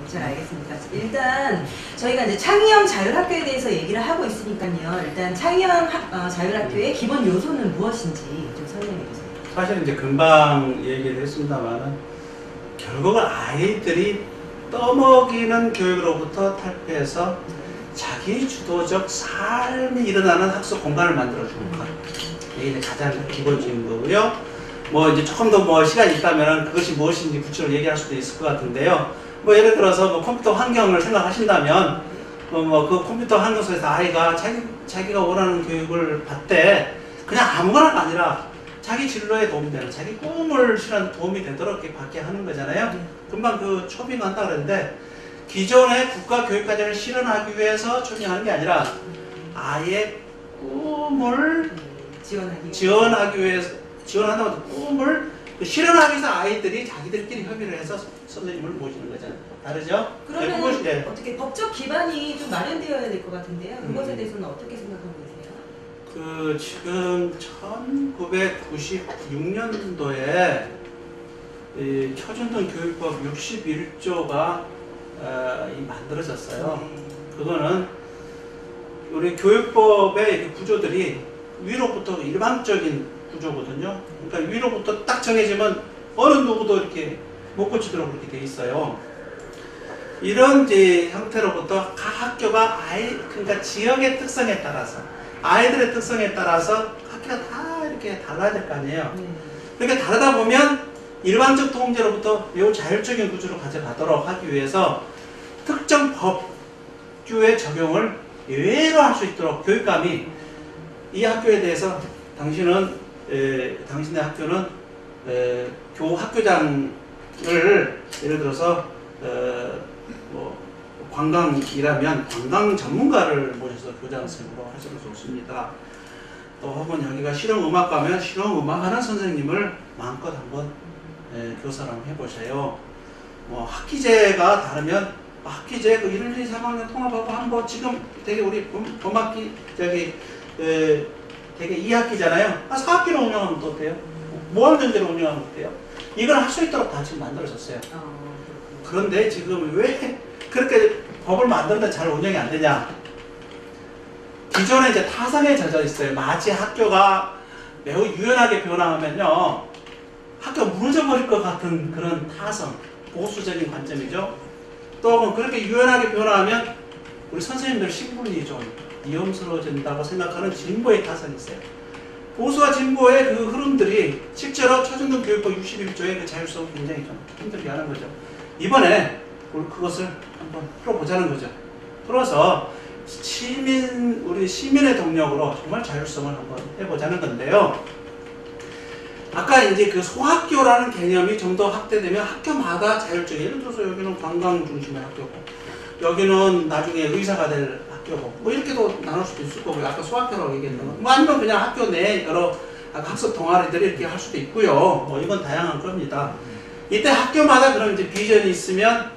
잘 알겠습니다. 일단 저희가 이제 창의형 자율학교에 대해서 얘기를 하고 있으니까요. 일단 창의형 자율학교의 기본 요소는 무엇인지 좀 설명해 주세요. 사실 이제 금방 얘기를 했습니다만은 결국은 아이들이 떠먹이는 교육으로부터 탈피해서 자기 주도적 삶이 일어나는 학습 공간을 만들어주는 것. 이게 이제 가장 기본적인 거고요. 뭐 이제 조금 더 뭐 시간이 있다면 그것이 무엇인지 구체적으로 얘기할 수도 있을 것 같은데요. 뭐 예를 들어서 뭐 컴퓨터 환경을 생각하신다면 뭐 그 컴퓨터 환경 속에서 아이가 자기가 원하는 교육을 받되 그냥 아무거나가 아니라 자기 진로에 도움이 되는, 자기 꿈을 실현 도움이 되도록 이렇게 받게 하는 거잖아요. 금방 그 초빙 한다 그랬는데 기존의 국가교육과정을 실현하기 위해서 초빙하는 게 아니라 아이의 꿈을 지원하기 위해서 지원한다고 꿈을 실현하기 위해서 아이들이 자기들끼리 협의를 해서 선생님을 모시는 거잖아요. 다르죠? 그러면 그것이, 네. 어떻게 법적 기반이 좀 마련되어야 될 것 같은데요. 그것에 대해서는 어떻게 생각하고 계세요? 그 지금 1996년도에 이 초중등 교육법 61조가 만들어졌어요. 그거는 우리 교육법의 구조들이 위로부터 일방적인 구조거든요. 그러니까 위로부터 딱 정해지면 어느 누구도 이렇게 못 고치도록 그렇게 돼 있어요. 이런 이제 형태로부터 각 학교가 그러니까 지역의 특성에 따라서 아이들의 특성에 따라서 학교가 다 이렇게 달라질 거 아니에요. 그러니까 다르다 보면 일반적 통제로부터 매우 자율적인 구조로 가져가도록 하기 위해서 특정 법규의 적용을 예외로 할 수 있도록 교육감이 이 학교에 대해서 당신의 학교는 교학교장을 예를 들어서 뭐 관광이라면 관광 전문가를 모셔서 교장선생님으로 하셔도 좋습니다. 또 혹은 여기가 실용음악과면 실용음악하는 선생님을 마음껏 한번 교사를 한번 해보세요. 뭐 학기제가 다르면 학기제 그 1, 2, 3학년 통합하고 한번 지금 되게 우리 봄학기 되게 2학기잖아요. 4학기로 운영하면 또 어때요? 모아전제로 운영하면 어때요? 이걸 할 수 있도록 다 지금 만들어졌어요. 그런데 지금 왜 그렇게 법을 만드는데 잘 운영이 안 되냐? 기존에 이제 타성에 젖어 있어요. 마치 학교가 매우 유연하게 변화하면요, 학교가 무너져 버릴 것 같은 그런 타성, 보수적인 관점이죠. 또 그렇게 유연하게 변화하면 우리 선생님들 신분이 좀 위험스러워진다고 생각하는 진보의 타성이 있어요. 보수와 진보의 그 흐름들이 실제로 초중등 교육법 61조의 그 자율성을 굉장히 좀 힘들게 하는 거죠. 이번에 우리 그것을 한번 풀어보자는 거죠. 풀어서 우리 시민의 동력으로 정말 자율성을 한번 해보자는 건데요. 아까 이제 그 소학교라는 개념이 좀 더 확대되면 학교마다 자율적인, 예를 들어서 여기는 관광 중심의 학교고, 여기는 나중에 의사가 될 학교고, 뭐 이렇게도 나눌 수도 있을 거고요. 아까 소학교라고 얘기했던 거. 뭐 아니면 그냥 학교 내 여러 학습 동아리들이 이렇게 할 수도 있고요. 뭐 이건 다양한 겁니다. 이때 학교마다 그런 이제 비전이 있으면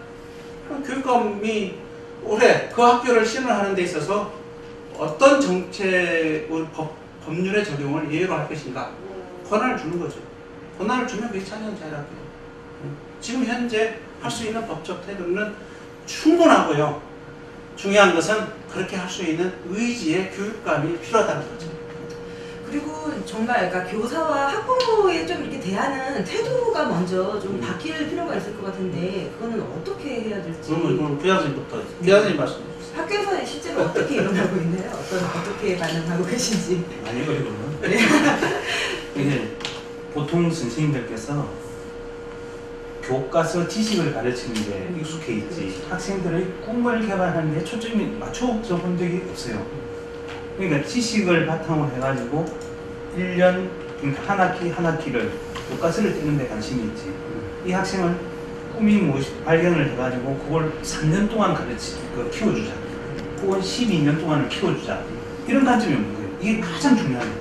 교육감이 올해 그 학교를 실현하는 데 있어서 어떤 정책을 법률의 적용을 예외로 할 것인가 권한을 주는 거죠. 권한을 주면 그게 창의형 자율학교예요. 지금 현재 할 수 있는 법적 태도는 충분하고요. 중요한 것은 그렇게 할 수 있는 의지의 교육감이 필요하다는 거죠. 그리고 정말 그러니까 교사와 학부모에 좀 이렇게 대하는 태도가 먼저 좀 바뀔 필요가 있을 것 같은데 그거는 어떻게 해야 될지. 그럼 교장선생님부터. 교장선생님 말씀해 주세요. 학교에서는 실제로 어떻게 일어나고 있나요? 어떻게 반응하고 계신지. 아니요, 이거는. 이게 보통 선생님들께서 교과서 지식을 가르치는 데 익숙해 있지 학생들의 꿈을 개발하는 데 초점이 맞춰져 본 적이 없어요. 그러니까 지식을 바탕으로 해가지고 1년, 그러니까 한 학기를 교과서를 떼는 데 관심이 있지. 이 학생은 꿈이 무엇이 발견을 해가지고 그걸 3년 동안 키워주자. 혹은 12년 동안을 키워주자. 이런 관점이 없는 거예요. 이게 가장 중요한 거예요.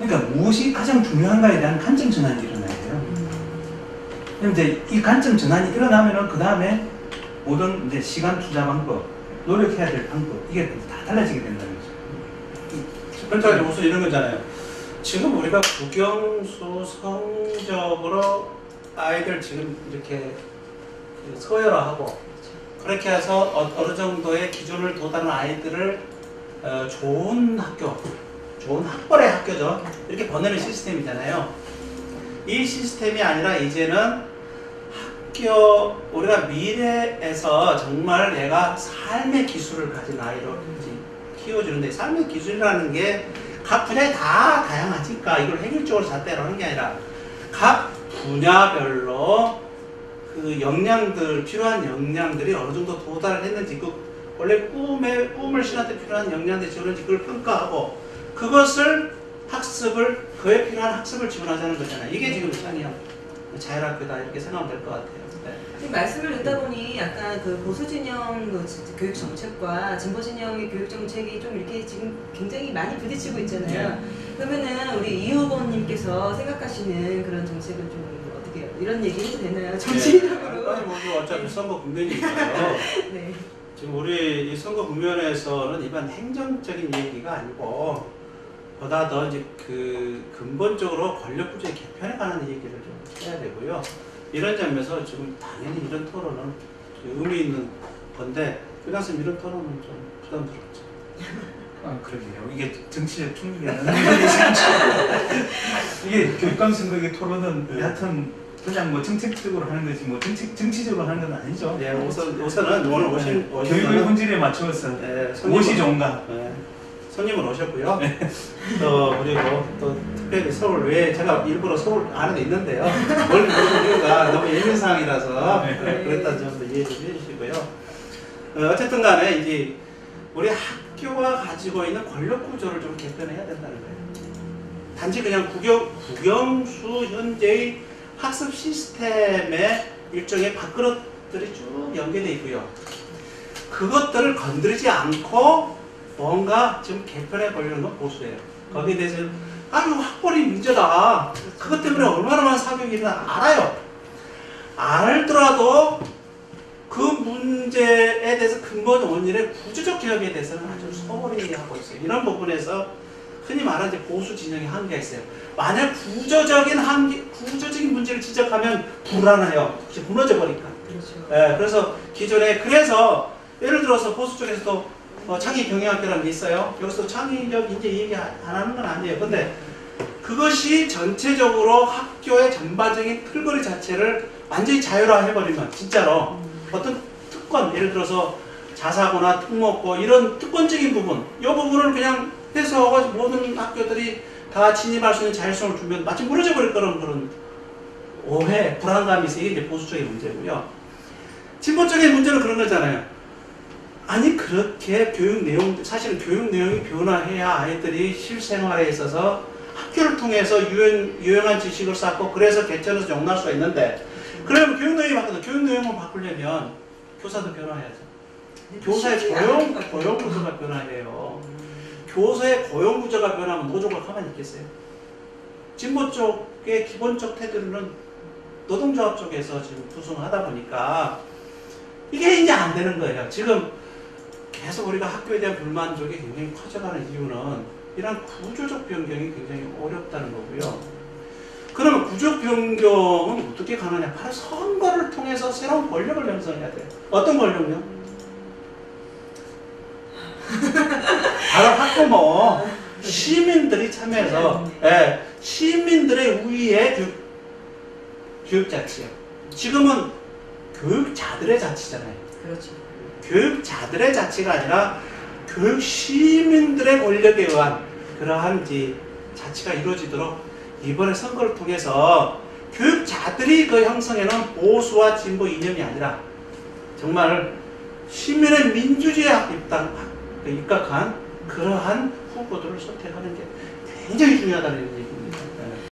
그러니까 무엇이 가장 중요한가에 대한 관점 전환이 일어나야 돼요. 그런데 이 관점 전환이 일어나면은 그 다음에 모든 이제 시간 투자 방법, 노력해야 될 방법, 이게 다 달라지게 된다는 거죠. 그러니까 우선 이런 거잖아요. 지금 우리가 국영수 성적으로 아이들 지금 이렇게 서열화하고 그렇게 해서 어느 정도의 기준을 도달한 아이들을 좋은 학교, 좋은 학벌의 학교죠. 이렇게 보내는 시스템이잖아요. 이 시스템이 아니라 이제는 우리가 미래에서 정말 얘가 삶의 기술을 가진 아이로 키워주는데, 삶의 기술이라는 게 각 분야에 다 다양하니까 이걸 획일적으로 잣대로 하는 게 아니라 각 분야별로 그 역량들, 필요한 역량들이 어느 정도 도달을 했는지, 그 원래 꿈을 신한테 필요한 역량들이 지원했는지 그걸 평가하고 그것을 그에 필요한 학습을 지원하자는 거잖아요. 이게 지금 창의형 자율학교다 이렇게 생각하면 될 것 같아요. 네. 말씀을 듣다 보니 약간 그 보수 진영 교육 정책과 진보 진영의 교육 정책이 좀 이렇게 지금 굉장히 많이 부딪히고 있잖아요. 네. 그러면은 우리 이 후보님께서 생각하시는 그런 정책을 좀 어떻게 이런 얘기 해도 되나요? 정치적으로. 아니 뭐 어차피 선거 국면이니까요. 네. 지금 우리 이 선거 국면에서는 일반 행정적인 얘기가 아니고 보다 더 이제 그 근본적으로 권력 구조의 개편에 관한 얘기를 좀 해야 되고요. 이런 점에서 지금 당연히 이런 토론은 의미 있는 건데 그래서 이런 토론은 좀 부담스럽죠. 아, 그러게요. 이게 정치적 충돌이라는 이게 교육감 선거의 토론은 여하튼 그냥 뭐 정책적으로 하는 거지 뭐 정치적으로 하는 건 아니죠. 네, 우선은 오늘 오신 교육의 본질에 맞춰서 네, 무엇이 좋은가. 네, 손님을 오셨고요. 또 그리고 또 특별히 서울 외에 제가 일부러 서울 안에 있는데요. 오늘 모신 이유가 너무 예민 상황이라서 그랬다는 점도 이해 좀 해주시고요. 어쨌든 간에 이제 우리 학교가 가지고 있는 권력 구조를 좀 개편해야 된다는 거예요. 단지 그냥 국영수 현재의 학습 시스템의 일종의 밥그릇들이 쭉 연계되어 있고요. 그것들을 건드리지 않고 뭔가 지금 개편해 보려는 건 보수예요. 거기에 대해서 아유 학벌이 문제다. 그것 때문에 얼마나 많은 사교육이 일어나 알아요. 알더라도 그 문제에 대해서 근본 원인의 구조적 개혁에 대해서는 아주 소홀히 하고 있어요. 이런 부분에서 흔히 말하는 보수 진영의 한계가 있어요. 만약 구조적인 문제를 지적하면 불안해요. 무너져 버리니까. 그렇죠. 네, 그래서 그래서 예를 들어서 보수 쪽에서도 창의경영학교라는 게 있어요. 여기서 창의적 인재 얘기 안 하는 건 아니에요. 근데 그것이 전체적으로 학교의 전반적인 틀거리 자체를 완전히 자율화해버리면 진짜로 어떤 특권, 예를 들어서 자사고나 특목고 이런 특권적인 부분, 이 부분을 그냥 해서 모든 학교들이 다 진입할 수 있는 자율성을 주면 마치 무너져 버릴 거라는 그런 오해, 불안감이 있어요. 이게 이제 보수 쪽의 문제고요. 진보 쪽의 문제는 그런 거잖아요. 아니 그렇게 사실은 교육 내용이 변화해야 아이들이 실생활에 있어서 학교를 통해서 유용한 지식을 쌓고 그래서 개천에서 용납할 수가 있는데, 그러면 교육 내용이 바뀌어서 교육 내용을 바꾸려면 교사도 변화해야죠. 교사의 고용 구조가 변화해요. 교사의 고용 구조가 변하면 노조가 가만히 있겠어요? 진보 쪽의 기본적 테두리는 노동조합 쪽에서 지금 구성하다 보니까 이게 이제 안 되는 거예요. 지금 계속 우리가 학교에 대한 불만족이 굉장히 커져가는 이유는 이런 구조적 변경이 굉장히 어렵다는 거고요. 그러면 구조 변경은 어떻게 가느냐? 바로 선거를 통해서 새로운 권력을 형성해야 돼요. 어떤 권력요? 바로 학부모, 시민들이 참여해서 시민들의 우위의 교육자치요. 지금은 교육자들의 자치잖아요. 그렇죠. 교육자들의 자치가 아니라 교육 시민들의 권력에 의한 그러한 자치가 이루어지도록 이번에 선거를 통해서 교육자들이 그 형성해놓은 보수와 진보 이념이 아니라 정말 시민의 민주주의에 입각한 그러한 후보들을 선택하는 게 굉장히 중요하다는 얘기입니다.